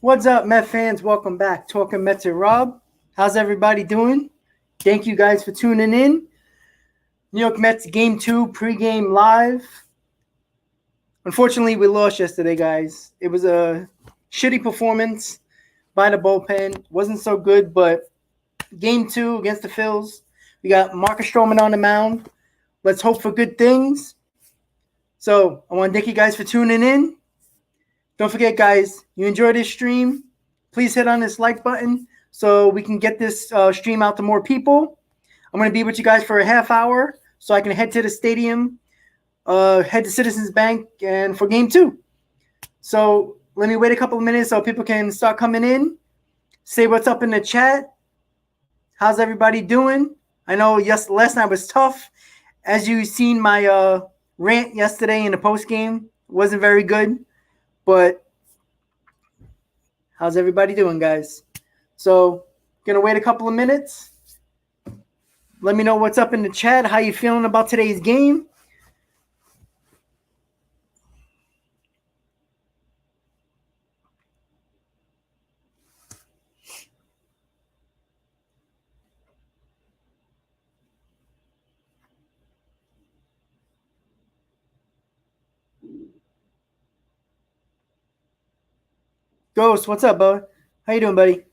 What's up, Met fans? Welcome back. Talking Mets and Rob. How's everybody doing? Thank you guys for tuning in. New York Mets Game 2 pregame live. Unfortunately, we lost yesterday, guys. It was a shitty performance by the bullpen. Wasn't so good, but Game 2 against the Phils. We got Marcus Stroman on the mound. Let's hope for good things. So, I want to thank you guys for tuning in. Don't forget, guys, you enjoy this stream, please hit on this like button so we can get this stream out to more people. I'm going to be with you guys for a half hour so I can head to the stadium, head to Citizens Bank, and for Game 2. So let me wait a couple of minutes so people can start coming in. Say what's up in the chat. How's everybody doing? I know last night was tough. As you've seen, my rant yesterday in the postgame wasn't very good. But how's everybody doing, guys? So, gonna wait a couple of minutes. Let me know what's up in the chat. How you feeling about today's game? Ghost, what's up, bud? How you doing, buddy?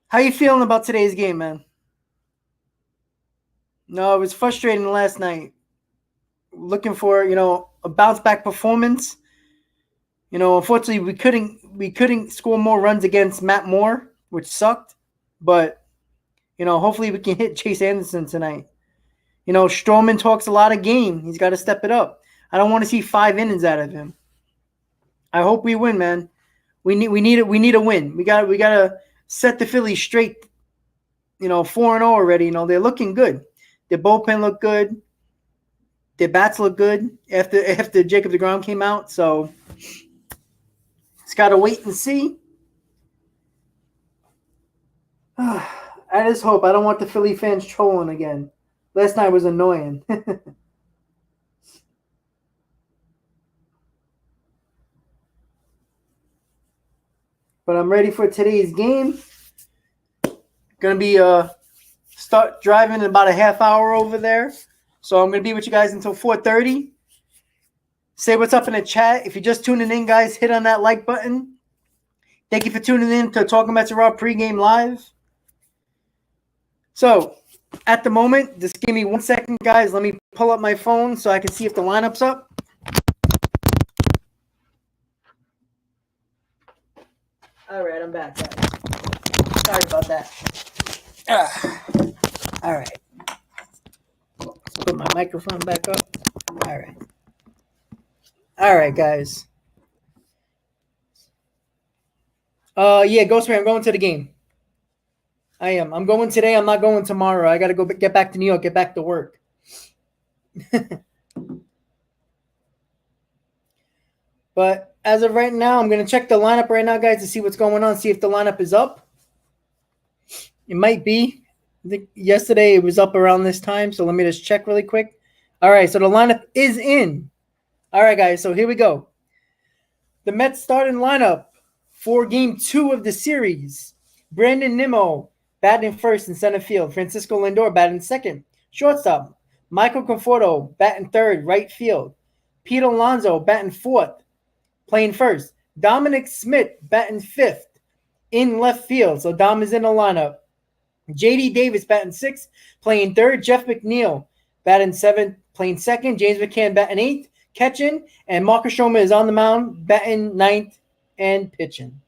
How you feeling about today's game, man? No, it was frustrating last night. Looking for, a bounce back performance. Unfortunately, we couldn't score more runs against Matt Moore, which sucked. But, hopefully we can hit Chase Anderson tonight. Stroman talks a lot of game. He's got to step it up. I don't want to see 5 innings out of him. I hope we win, man. We need a win. We gotta set the Phillies straight. 4-0 already. They're looking good. Their bullpen looked good. Their bats look good after Jacob deGrom came out. So it's gotta wait and see. I just hope. I don't want the Philly fans trolling again. Last night was annoying. But I'm ready for today's game. Gonna be start driving in about a half hour over there. So I'm gonna be with you guys until 4:30. Say what's up in the chat. If you're just tuning in, guys, hit on that like button. Thank you for tuning in to Talking Mets and Rob pregame live. So at the moment, just give me 1 second, guys. Let me pull up my phone so I can see if the lineup's up. All right, I'm back, guys. Sorry about that. All right. Put my microphone back up. All right, guys. Yeah, Ghostman, I'm going to the game. I am. I'm going today. I'm not going tomorrow. I got to go get back to New York, get back to work. But as of right now, I'm going to check the lineup right now, guys, to see what's going on, see if the lineup is up. It might be. I think yesterday it was up around this time, so let me just check really quick. All right, so the lineup is in. All right, guys, so here we go. The Mets starting lineup for Game 2 of the series. Brandon Nimmo batting first in center field. Francisco Lindor batting second. Shortstop. Michael Conforto batting third, right field. Pete Alonso batting fourth, playing first. Dominic Smith batting fifth in left field. So Dom is in the lineup. J.D. Davis batting sixth, playing third. Jeff McNeil batting seventh, playing second. James McCann batting eighth, catching. And Marcus Stroman is on the mound, batting ninth and pitching.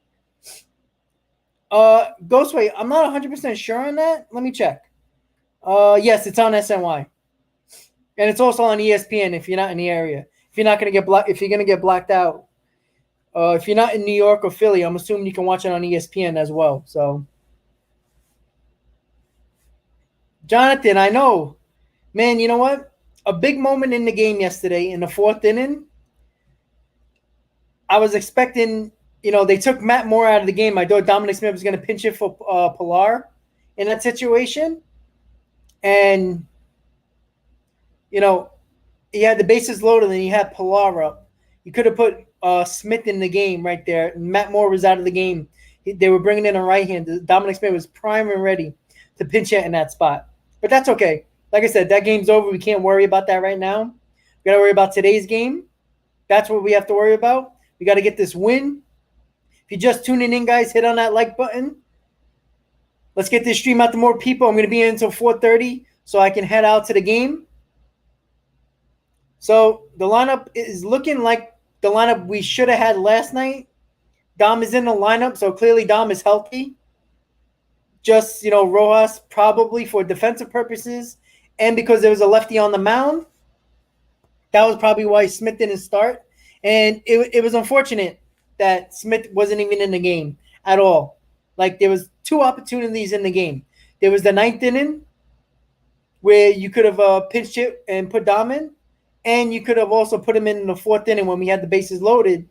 Ghostway, I'm not 100% sure on that. Let me check. Yes, it's on SNY. And it's also on ESPN if you're not in the area. If you're gonna get blacked out. If you're not in New York or Philly, I'm assuming you can watch it on ESPN as well. So, Jonathan, I know. Man, you know what? A big moment in the game yesterday in the fourth inning. I was expecting, they took Matt Moore out of the game. I thought Dominic Smith was going to pinch it for Pilar in that situation. And, he had the bases loaded and he had Pilar up. You could have put Smith in the game right there. Matt Moore was out of the game. They were bringing in a right hand. Dominic Smith was prime and ready to pinch hit in that spot. But that's okay. Like I said, that game's over. We can't worry about that right now. We got to worry about today's game. That's what we have to worry about. We got to get this win. If you're just tuning in, guys, hit on that like button. Let's get this stream out to more people. I'm going to be in until 4:30 so I can head out to the game. So the lineup is looking like the lineup we should have had last night. Dom is in the lineup, so clearly Dom is healthy. Just, Rojas probably for defensive purposes and because there was a lefty on the mound. That was probably why Smith didn't start. And it was unfortunate that Smith wasn't even in the game at all. Like, there was two opportunities in the game. There was the ninth inning where you could have pinched it and put Dom in, and you could have also put him in the fourth inning when we had the bases loaded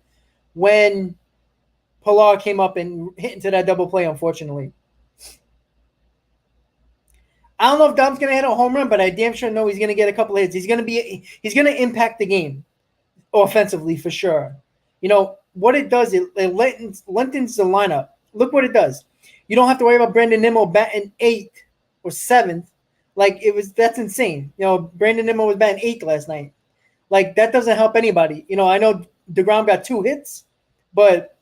when Pilar came up and hit into that double play, unfortunately. I don't know if Dom's going to hit a home run, but I damn sure know he's going to get a couple of hits. He's going to impact the game offensively for sure. What it does, it lengthens the lineup. Look what it does. You don't have to worry about Brandon Nimmo batting 8th or 7th. That's insane. Brandon Nimmo was batting 8th last night. Like, that doesn't help anybody. I know DeGrom got 2 hits, but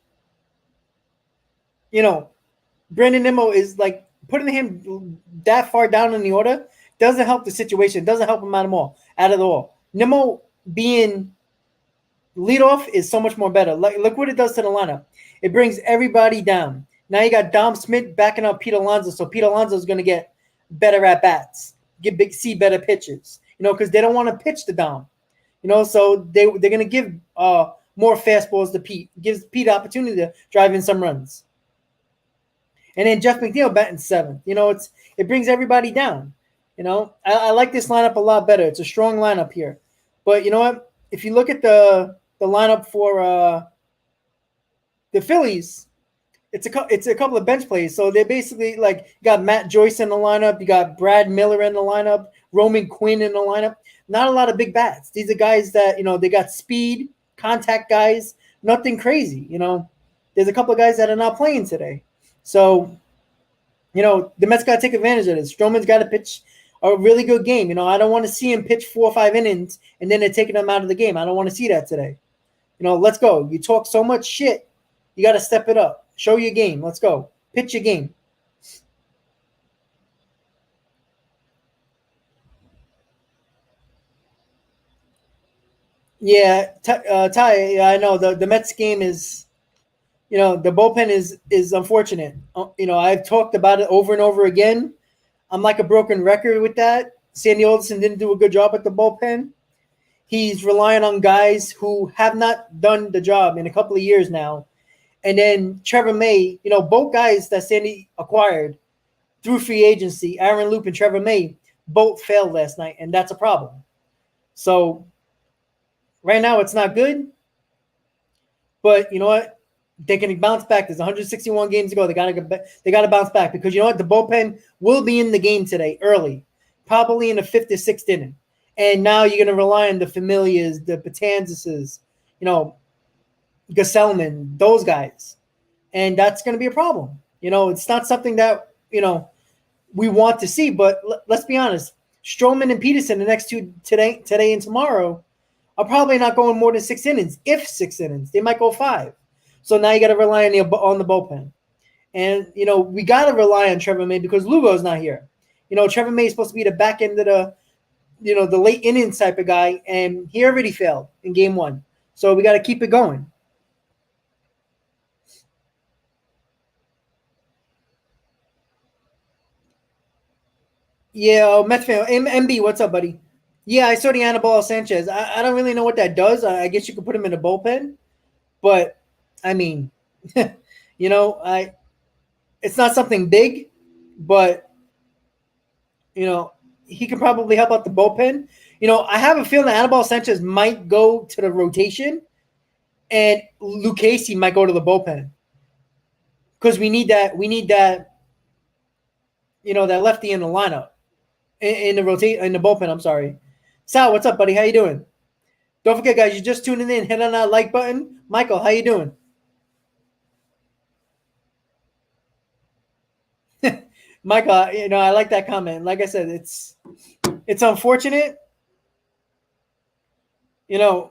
Brandon Nimmo is like putting him that far down in the order doesn't help the situation. Doesn't help him out at all. Nimmo being leadoff is so much more better. Look what it does to the lineup. It brings everybody down. Now you got Dom Smith backing up Pete Alonso, so Pete Alonso is going to get better at bats, see better pitches. Because they don't want to pitch to Dom. So they're going to give more fastballs to Pete. Gives Pete the opportunity to drive in some runs. And then Jeff McNeil batting 7th. It brings everybody down. I like this lineup a lot better. It's a strong lineup here. But you know what? If you look at the lineup for the Phillies, it's a couple of bench plays. So they're basically you got Matt Joyce in the lineup. You got Brad Miller in the lineup. Roman Quinn in the lineup. Not a lot of big bats. These are guys that, they got speed, contact guys, nothing crazy. There's a couple of guys that are not playing today. So, the Mets got to take advantage of this. Stroman's got to pitch a really good game. I don't want to see him pitch 4 or 5 innings and then they're taking him out of the game. I don't want to see that today. Let's go. You talk so much shit. You got to step it up. Show your game. Let's go. Pitch your game. Yeah, Ty, I know the Mets game is, the bullpen is unfortunate. I've talked about it over and over again. I'm like a broken record with that. Sandy Alderson didn't do a good job at the bullpen. He's relying on guys who have not done the job in a couple of years now. And then Trevor May, both guys that Sandy acquired through free agency, Aaron Loop and Trevor May, both failed last night, and that's a problem. So right now it's not good. But you know what? They can bounce back. There's 161 games to go. They got to bounce back because you know what? The bullpen will be in the game today early, probably in the 5th or 6th inning. And now you're going to rely on the Familias, the Betanceses, Gesellman, those guys. And that's going to be a problem. It's not something that, we want to see. But let's be honest. Stroman and Peterson, the next two today and tomorrow, are probably not going more than 6 innings. If 6 innings, they might go 5. So now you got to rely on the bullpen. And, we got to rely on Trevor May because Lugo's not here. Trevor May is supposed to be the back end of the late innings type of guy, and he already failed in game 1. So we got to keep it going. Yeah, Mets fan. MB, what's up, buddy? Yeah, I saw the Anibal Sanchez. I don't really know what that does. I guess you could put him in a bullpen. But, I mean, it's not something big, but, he could probably help out the bullpen. I have a feeling that Anibal Sanchez might go to the rotation and Lucchesi might go to the bullpen. Because we need that, that lefty in the lineup. In the bullpen, I'm sorry. Sal, what's up, buddy? How you doing? Don't forget, guys, you're just tuning in. Hit on that like button. Michael, how you doing? Michael, I like that comment. Like I said, it's unfortunate. It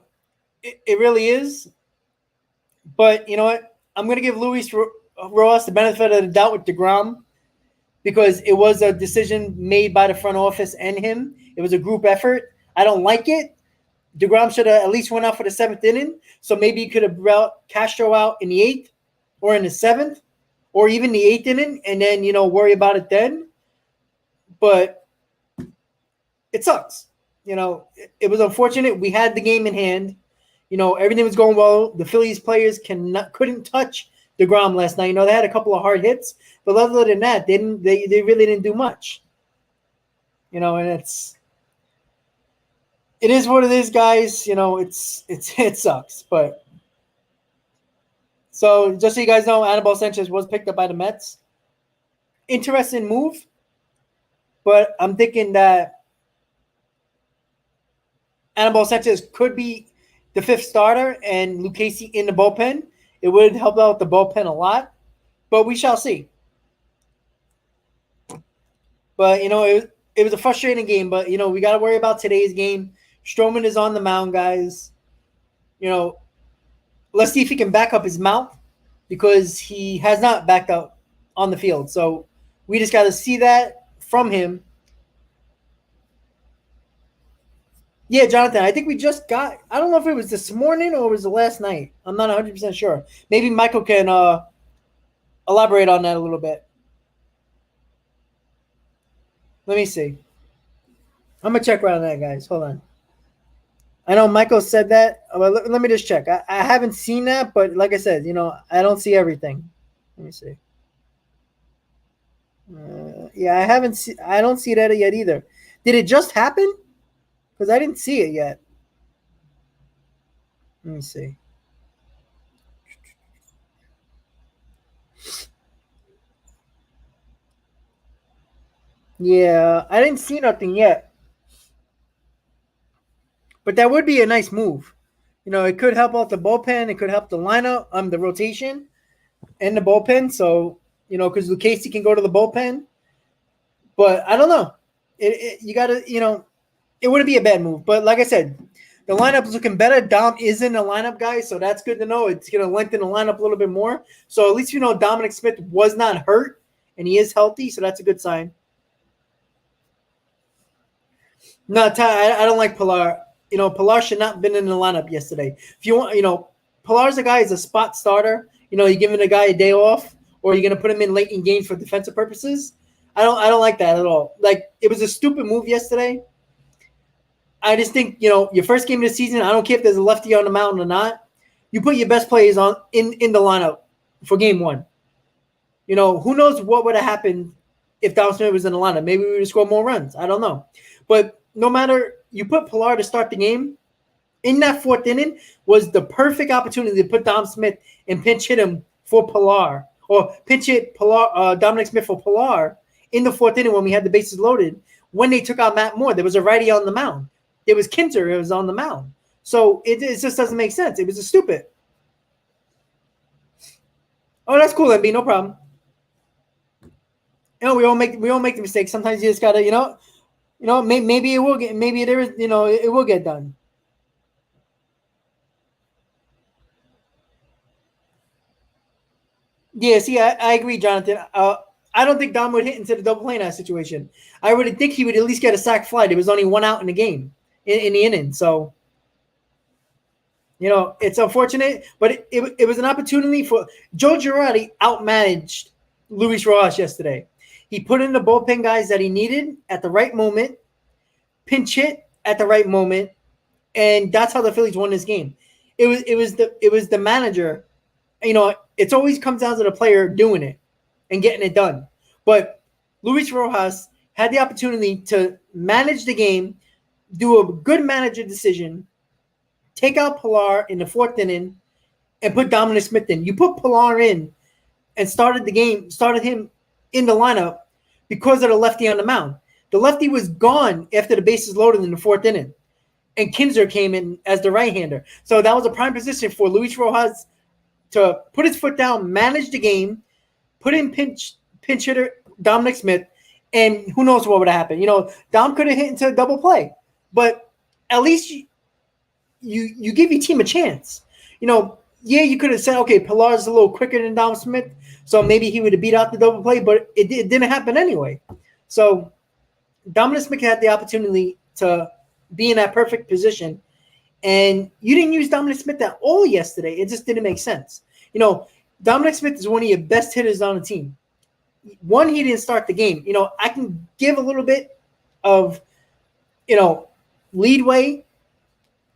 really is. But you know what? I'm going to give Luis Rojas the benefit of the doubt with DeGrom because it was a decision made by the front office and him. It was a group effort. I don't like it. DeGrom should have at least went out for the 7th inning. So maybe he could have brought Castro out in the 8th or in the 7th or even the 8th inning and then, worry about it then. But it sucks. It was unfortunate. We had the game in hand. Everything was going well. The Phillies players couldn't touch DeGrom last night. They had a couple of hard hits, but other than that, they really didn't do much. And it is what it is, guys. It sucks. But so just so you guys know, Anibal Sanchez was picked up by the Mets. Interesting move, but I'm thinking that Anibal Sanchez could be the 5th starter and Lucchesi in the bullpen. It would help out the bullpen a lot, but we shall see. But, it was a frustrating game, but, we got to worry about today's game. Stroman is on the mound, guys. Let's see if he can back up his mount because he has not backed up on the field. So we just got to see that from him. Yeah, Jonathan, I think we just got – I don't know if it was this morning or it was the last night. I'm not 100% sure. Maybe Michael can elaborate on that a little bit. Let me see. I'm going to check right on that, guys. Hold on. I know Michael said that. But let me just check. I haven't seen that, but like I said, I don't see everything. Let me see. Yeah, I don't see that yet either. Did it just happen? Because I didn't see it yet. Let me see. Yeah, I didn't see nothing yet. But that would be a nice move. It could help out the bullpen. It could help the lineup, the rotation, and the bullpen. So, because Lucchesi can go to the bullpen. But I don't know. You got to, it wouldn't be a bad move. But like I said, the lineup is looking better. Dom is in the lineup, guys, so that's good to know. It's going to lengthen the lineup a little bit more. So at least Dominic Smith was not hurt, and he is healthy, so that's a good sign. No, Ty, I don't like Pilar. Pilar should not have been in the lineup yesterday. If you want, Pilar's a guy is a spot starter. You're giving a guy a day off, or you're going to put him in late in games for defensive purposes. I don't like that at all. Like, it was a stupid move yesterday. I just think, your first game of the season, I don't care if there's a lefty on the mound or not. You put your best players in the lineup for game 1. Who knows what would have happened if Dom Smith was in the lineup. Maybe we would have scored more runs. I don't know. But no matter, you put Pilar to start the game, in that 4th inning was the perfect opportunity to put Dom Smith and pinch hit him for Pilar. Or pinch hit Dominic Smith for Pilar in the 4th inning when we had the bases loaded. When they took out Matt Moore, there was a righty on the mound. It was Kinter. It was on the mound. So it just doesn't make sense. It was a stupid. Oh, that's cool, MB. No problem. We all make the mistakes. Sometimes you just gotta, maybe it will get. Maybe there is, it will get done. Yeah. See, I agree, Jonathan. I don't think Dom would hit into the double play in that situation. I would think he would at least get a sac fly. There was only 1 out in the game. In the inning. So, it's unfortunate, but it was an opportunity for Joe Girardi outmanaged Luis Rojas yesterday. He put in the bullpen guys that he needed at the right moment, pinch hit at the right moment, and that's how the Phillies won this game. It was the manager. It always comes down to the player doing it and getting it done. But Luis Rojas had the opportunity to manage the game, do a good manager decision, take out Pilar in the 4th inning, and put Dominic Smith in. You put Pilar in and started him in the lineup because of the lefty on the mound. The lefty was gone after the bases loaded in the 4th inning. and Kinzer came in as the right-hander. So that was a prime position for Luis Rojas to put his foot down, manage the game, put in pinch hitter Dominic Smith, and who knows what would have happened. Dom could have hit into a double play, but at least you give your team a chance. Yeah, you could have said, okay, Pilar's a little quicker than Dom Smith, so maybe he would have beat out the double play, but it didn't happen anyway. So Dominic Smith had the opportunity to be in that perfect position, and you didn't use Dominic Smith at all yesterday. It just didn't make sense. Dominic Smith is one of your best hitters on the team. One, he didn't start the game. I can give a little bit of, leadway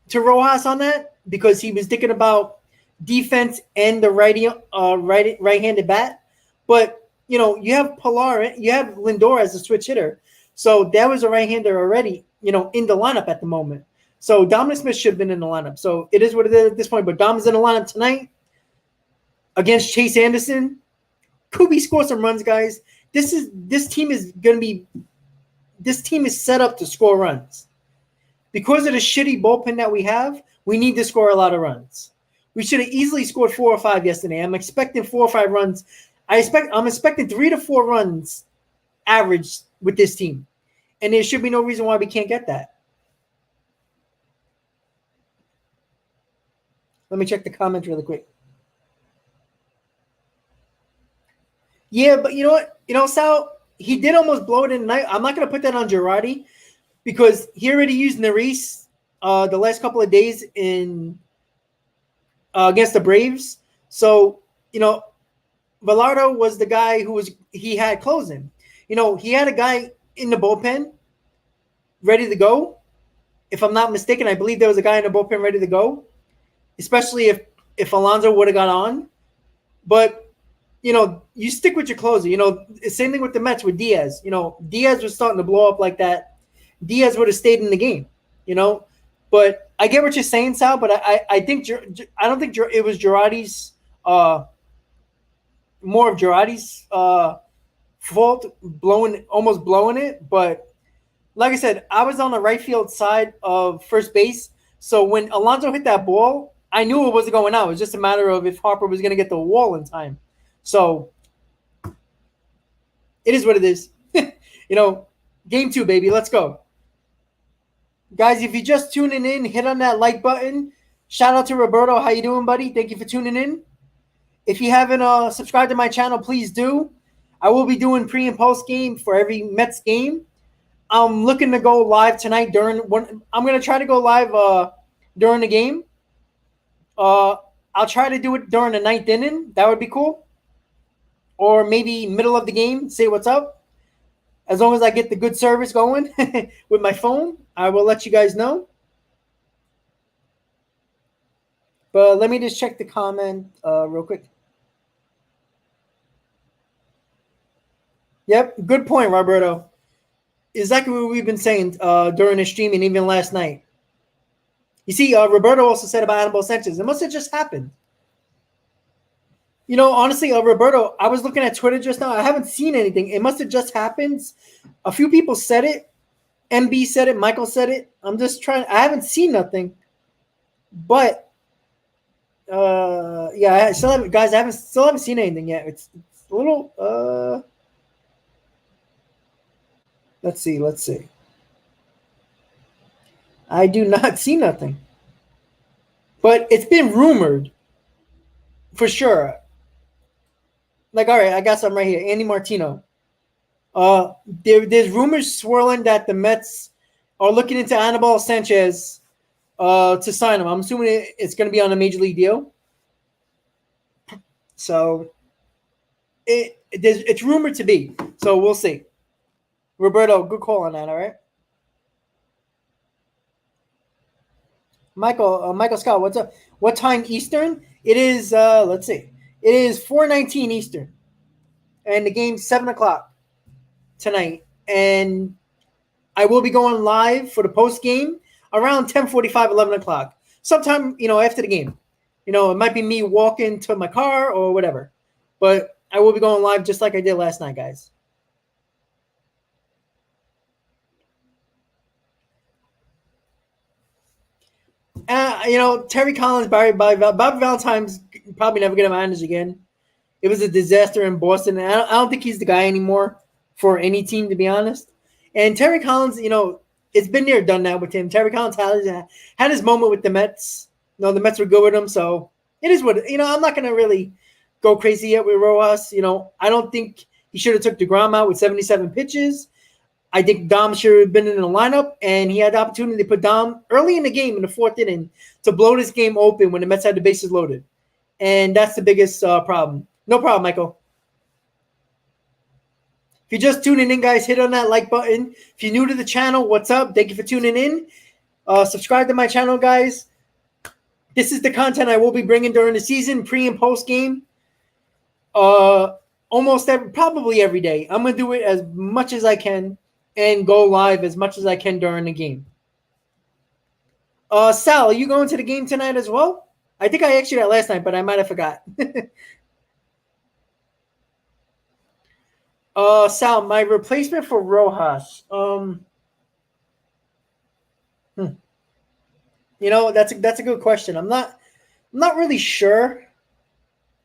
to Rojas on that because he was thinking about defense and the right-handed bat. But, you have Pilar, you have Lindor as a switch hitter. So that was a right-hander already, in the lineup at the moment. So Dominic Smith should have been in the lineup. So it is what it is at this point. But Dom's in the lineup tonight against Chase Anderson. Kubi score some runs, guys. This team is set up to score runs. Because of the shitty bullpen that we have, we need to score a lot of runs. We should have easily scored 4 or 5 yesterday. I'm expecting 4 or 5 runs. I'm expecting 3 to 4 runs average with this team. And there should be no reason why we can't get that. Let me check the comments really quick. Yeah, but you know what? Sal, he did almost blow it in the night. I'm not going to put that on Girardi because he already used Neris the last couple of days in against the Braves. So, Velardo was the guy he had closing. He had a guy in the bullpen ready to go. If I'm not mistaken, I believe there was a guy in the bullpen ready to go, especially if Alonso would have got on. But you stick with your closer. Same thing with the Mets with Diaz. Diaz was starting to blow up like that. Diaz would have stayed in the game. But I get what you're saying, Sal. But I don't think it was Girardi's more of Girardi's fault almost blowing it. But like I said, I was on the right field side of first base. So when Alonso hit that ball, I knew it wasn't going out. It was just a matter of if Harper was going to get the wall in time. So it is what it is. Game 2, baby. Let's go. Guys, if you're just tuning in, hit on that like button. Shout out to Roberto. How you doing, buddy? Thank you for tuning in. If you haven't subscribed to my channel, please do. I will be doing pre and post game for every Mets game. I'm looking to go live tonight I'm going to try to go live during the game. I'll try to do it during the 9th inning. That would be cool. Or maybe middle of the game, say what's up. As long as I get the good service going with my phone, I will let you guys know. But let me just check the comment real quick. Yep, good point, Roberto. Exactly what we've been saying during the stream and even last night. You see, Roberto also said about Anibal Sanchez. It must have just happened. Honestly, Roberto, I was looking at Twitter just now. I haven't seen anything. It must have just happened. A few people said it. MB said it. Michael said it. I'm just trying. I haven't seen nothing. But, yeah, I still haven't seen anything yet. It's a little, let's see. I do not see nothing. But it's been rumored for sure. Like, all right, I got something right here. Andy Martino. There's rumors swirling that the Mets are looking into Anibal Sanchez to sign him. I'm assuming it's going to be on a major league deal. So it's rumored to be. So we'll see. Roberto, good call on that, all right? Michael Scott, what's up? What time Eastern? It is, let's see. It is 4:19 Eastern. And the game's 7 o'clock tonight. And I will be going live for the post game around 10:45, 11 o'clock. Sometime, after the game. It might be me walking to my car or whatever. But I will be going live just like I did last night, guys. Terry Collins, Bobby Valentine's probably never going to manage again. It was a disaster in Boston. And I don't think he's the guy anymore for any team, to be honest. And Terry Collins, it's been there, done that with him. Terry Collins had his moment with the Mets. The Mets were good with him, so it is what I'm not going to really go crazy yet with Rojas. I don't think he should have took DeGrom out with 77 pitches. I think Dom should have been in the lineup, and he had the opportunity to put Dom early in the game in the fourth inning to blow this game open when the Mets had the bases loaded. And that's the biggest problem. No problem, Michael. If you're just tuning in, guys, hit on that like button. If you're new to the channel, what's up? Thank you for tuning in. Subscribe to my channel, guys. This is the content I will be bringing during the season, pre and post game. Probably every day. I'm going to do it as much as I can and go live as much as I can during the game. Sal, are you going to the game tonight as well? I think I asked you that last night, but I might have forgot. Sal, my replacement for Rojas. That's a good question. I'm not really sure,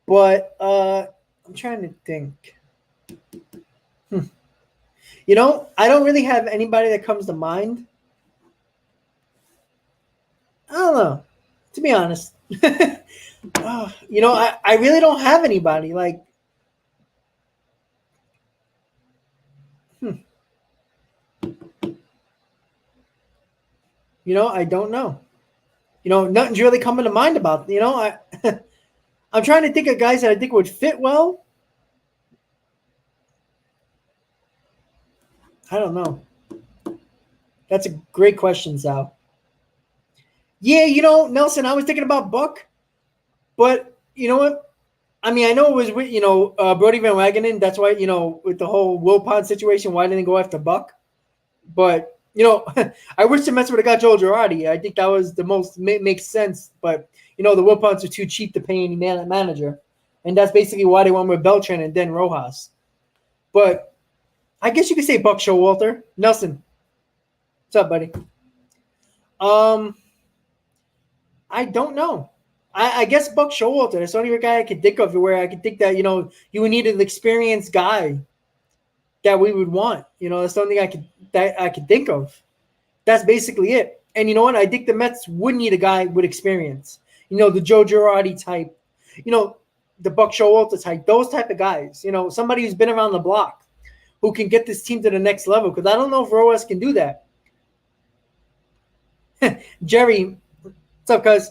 but I'm trying to think. I don't really have anybody that comes to mind. I don't know, to be honest. I really don't have anybody. Like, I don't know. Nothing's really coming to mind about. I'm trying to think of guys that I think would fit well. I don't know. That's a great question, Sal. Yeah, Nelson, I was thinking about Buck, but you know what? I mean, I know it was with, Brody Van Wagenen. That's why, with the whole Wilpon situation, why didn't they go after Buck? But, I wish the Mets would have got Joe Girardi. I think that was the most makes sense. But, the Wilpons are too cheap to pay any manager. And that's basically why they went with Beltran and then Rojas. But I guess you could say Buck Showalter. Nelson, what's up, buddy? I don't know. I guess Buck Showalter. That's the only guy I could think of where I could think that, you would need an experienced guy that we would want. That's the only thing I could think of. That's basically it. And you know what? I think the Mets would need a guy with experience. The Joe Girardi type. The Buck Showalter type. Those type of guys. Somebody who's been around the block who can get this team to the next level. Because I don't know if Rojas can do that. Jerry, what's up, cuz?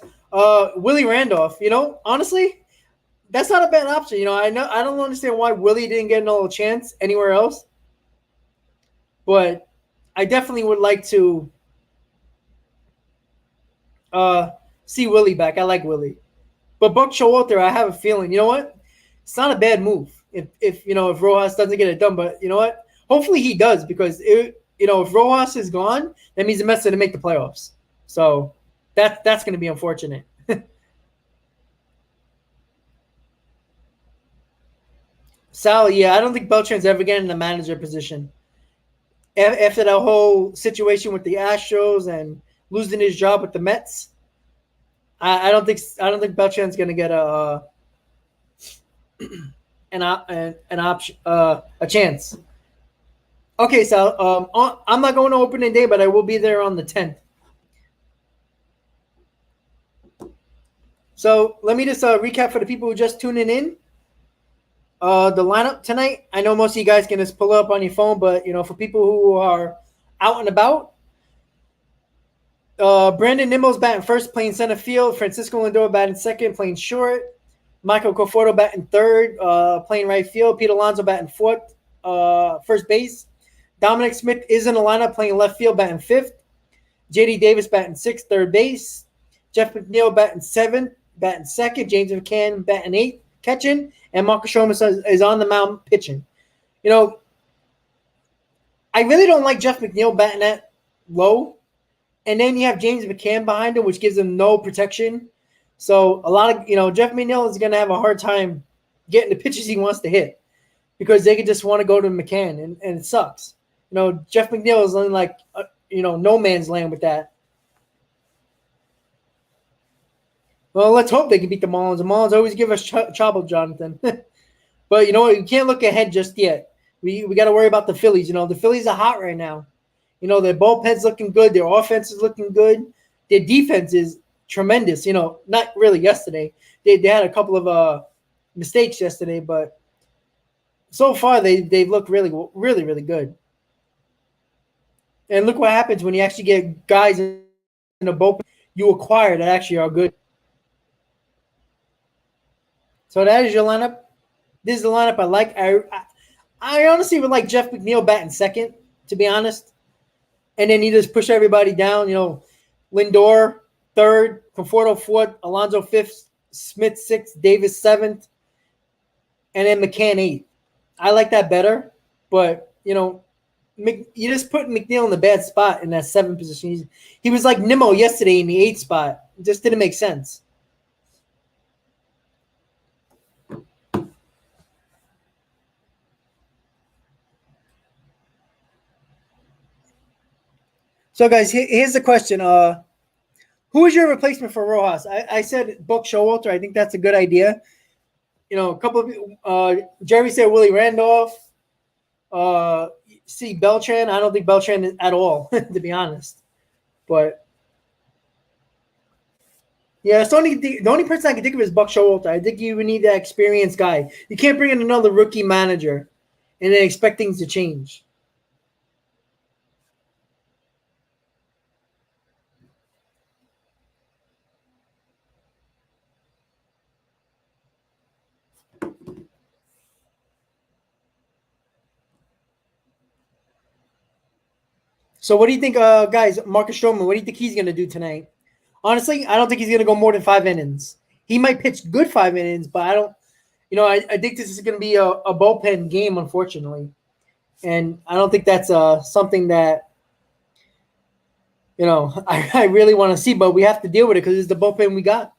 Willie Randolph, honestly, that's not a bad option. I don't understand why Willie didn't get another chance anywhere else. But I definitely would like to see Willie back. I like Willie. But Buck Showalter, I have a feeling, you know what? It's not a bad move if Rojas doesn't get it done. But you know what? Hopefully he does, because if Rojas is gone, that means the Mets are to make the playoffs. So that's going to be unfortunate. Sal, yeah, I don't think Beltran's ever getting in the manager position. After that whole situation with the Astros and losing his job with the Mets, I don't think Beltran's going to get a chance. Okay, Sal, I'm not going to opening day, but I will be there on the 10th. So let me just recap for the people who just tuning in. The lineup tonight, I know most of you guys can just pull it up on your phone, but for people who are out and about, Brandon Nimmo's batting first, playing center field. Francisco Lindor batting second, playing short. Michael Conforto batting third, playing right field. Pete Alonso batting fourth, first base. Dominic Smith is in the lineup, playing left field, batting fifth. J.D. Davis batting sixth, third base. Jeff McNeil batting seventh, batting second. James McCann batting eighth, catching. And Marcus Stroman is on the mound pitching. I really don't like Jeff McNeil batting that low. And then you have James McCann behind him, which gives him no protection. So a lot of, Jeff McNeil is going to have a hard time getting the pitches he wants to hit because they could just want to go to McCann, and it sucks. Jeff McNeil is in no man's land with that. Well, let's hope they can beat the Marlins. The Marlins always give us trouble, Jonathan. But you know what? You can't look ahead just yet. We got to worry about the Phillies. You know, the Phillies are hot right now. You know, their bullpen's looking good. Their offense is looking good. Their defense is tremendous. You know, not really yesterday. They had a couple of mistakes yesterday, but so far they've looked really, really, really good. And look what happens when you actually get guys in a bullpen you acquire that actually are good. So that is your lineup. This is the lineup I like. I honestly would like Jeff McNeil batting second, to be honest. And then you just push everybody down. You know, Lindor third, Conforto fourth, Alonso fifth, Smith sixth, Davis seventh, and then McCann eighth. I like that better, but you know, you just put McNeil in the bad spot in that seventh position. He was like Nimmo yesterday in the eighth spot. It just didn't make sense. So, guys, here's the question. Who is your replacement for Rojas? I said Buck Showalter. I think that's a good idea. You know, a couple of Jerry said Willie Randolph. See Beltran. I don't think Beltran is at all, to be honest. But yeah, it's the only person I can think of is Buck Showalter. I think you would need that experienced guy. You can't bring in another rookie manager and then expect things to change. So what do you think, guys, Marcus Stroman, what do you think he's going to do tonight? Honestly, I don't think he's going to go more than 5 innings. He might pitch good 5 innings, but I don't – you know, I think this is going to be a bullpen game, unfortunately. And I don't think that's something that, you know, I really want to see, but we have to deal with it because it's the bullpen we got.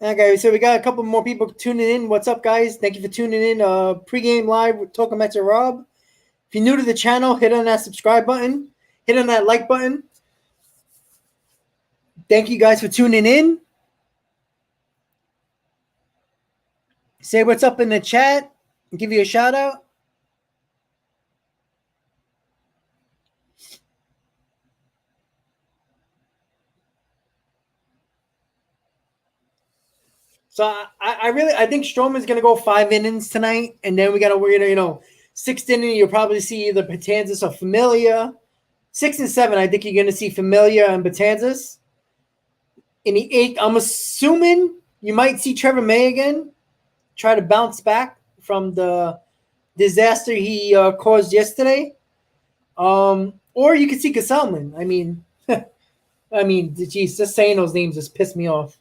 Okay, so we got a couple more people tuning in. What's up, guys? Thank you for tuning in. Pregame live with Talking Mets and Rob. If you're new to the channel, hit on that subscribe button. Hit on that like button. Thank you guys for tuning in. Say what's up in the chat and give you a shout out. So I think Stroman's gonna go 5 innings tonight, and then we're gonna 6th inning you'll probably see either Betances or Familia. 6 and 7, I think you're gonna see Familia and Betances. In the 8th, I'm assuming you might see Trevor May again, try to bounce back from the disaster he caused yesterday. Or you could see Gesellman. I mean, geez, just saying those names just pissed me off,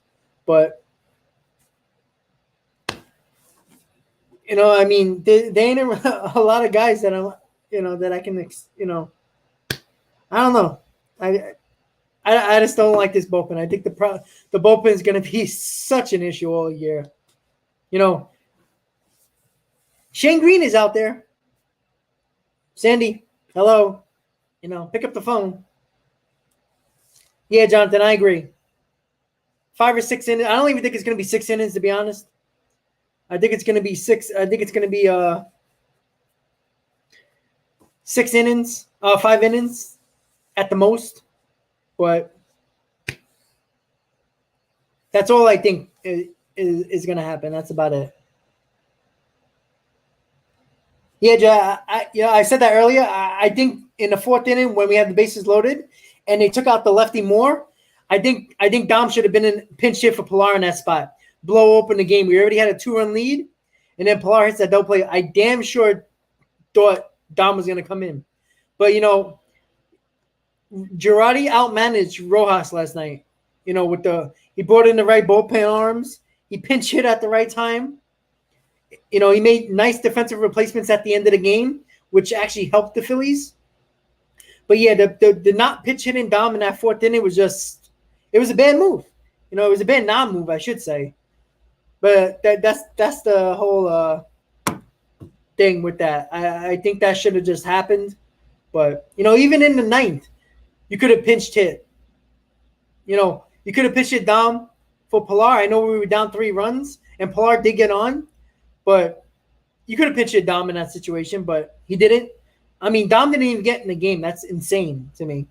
but. You know, I mean, they ain't a lot of guys that that I can, I don't know. I just don't like this bullpen. I think the bullpen is going to be such an issue all year. You know, Shane Green is out there. Sandy, hello. You know, pick up the phone. Yeah, Jonathan, I agree. 5 or 6 innings. I don't even think it's going to be 6 innings, to be honest. I think it's going to be 6. I think it's going to be 6 innings, 5 innings at the most. But that's all I think is going to happen. That's about it. Yeah, I said that earlier. I think in the 4th inning when we had the bases loaded and they took out the lefty Moore, I think Dom should have been in pinch hit for Pilar in that spot. Blow open the game. We already had a 2-run lead, and then Pilar hits that double play. I damn sure thought Dom was going to come in. But, Girardi outmanaged Rojas last night. He brought in the right bullpen arms. He pinch hit at the right time. He made nice defensive replacements at the end of the game, which actually helped the Phillies. But, yeah, the not pitch hitting Dom in that 4th inning was just It was a bad move. It was a bad non-move, I should say. But that's the whole thing with that. I think that should have just happened. But even in the ninth, you could have pinched hit. You could have pitched it down for Pilar. I know we were down 3 runs, and Pilar did get on, but you could have pitched it Dom in that situation, but he didn't. I mean, Dom didn't even get in the game. That's insane to me.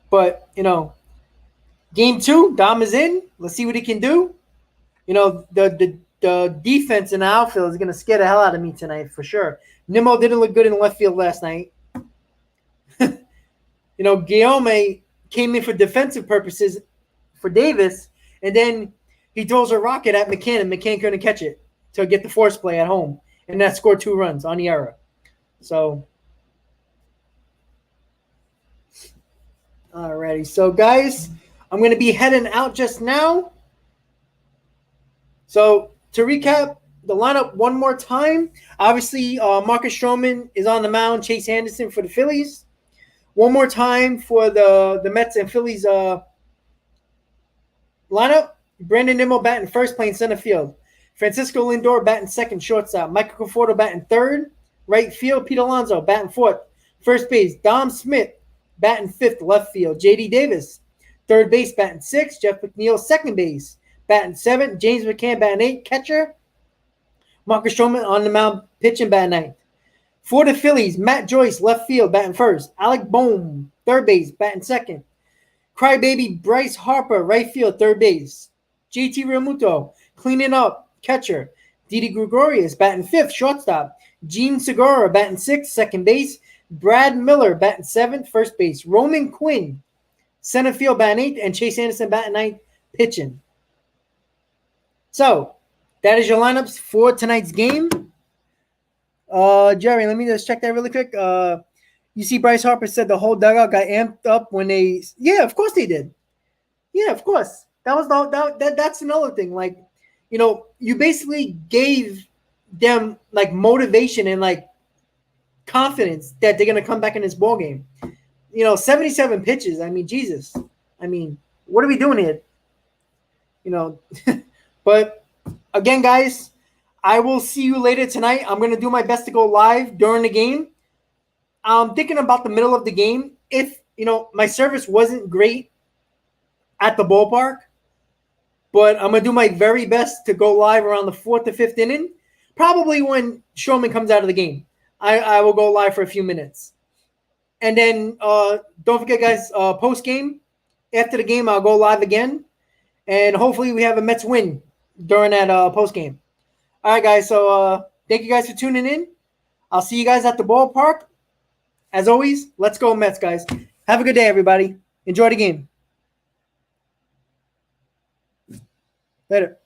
But, game 2, Dom is in. Let's see what he can do. The defense in the outfield is going to scare the hell out of me tonight for sure. Nimmo didn't look good in the left field last night. Guillaume came in for defensive purposes for Davis, and then he throws a rocket at McCann, and McCann couldn't catch it to get the force play at home, and that scored 2 runs on the error. So, alrighty. So, guys, I'm going to be heading out just now. So, to recap the lineup one more time, obviously Marcus Stroman is on the mound, Chase Anderson for the Phillies. One more time for the Mets and Phillies lineup. Brandon Nimmo batting first, playing center field. Francisco Lindor batting second, shortstop. Michael Conforto batting third, right field. Pete Alonso batting fourth, first base. Dom Smith batting fifth, left field. J.D. Davis, third base, batting sixth. Jeff McNeil, second base, batting seventh. James McCann batting eighth, catcher. Marcus Stroman on the mound, pitching, batting ninth. For the Phillies, Matt Joyce, left field, batting first. Alec Bohm, third base, batting second. Crybaby Bryce Harper, right field, third base. JT Realmuto, cleaning up, catcher. Didi Gregorius, batting fifth, shortstop. Gene Segura, batting sixth, second base. Brad Miller, batting seventh, first base. Roman Quinn, center field, batting eighth. And Chase Anderson, batting ninth, pitching. So, that is your lineups for tonight's game. Jerry, let me just check that really quick. You see Bryce Harper said the whole dugout got amped up when they – yeah, of course they did. Yeah, of course. That's another thing. Like, you basically gave them, like, motivation and, like, confidence that they're going to come back in this ball game. 77 pitches. I mean, Jesus. I mean, what are we doing here? But, again, guys – I will see you later tonight. I'm going to do my best to go live during the game. I'm thinking about the middle of the game. If, my service wasn't great at the ballpark, but I'm going to do my very best to go live around the 4th or 5th inning, probably when Stroman comes out of the game. I will go live for a few minutes. And then don't forget, guys, post-game, after the game, I'll go live again. And hopefully we have a Mets win during that post-game. All right, guys. So thank you guys for tuning in. I'll see you guys at the ballpark. As always, let's go Mets, guys. Have a good day, everybody. Enjoy the game. Later.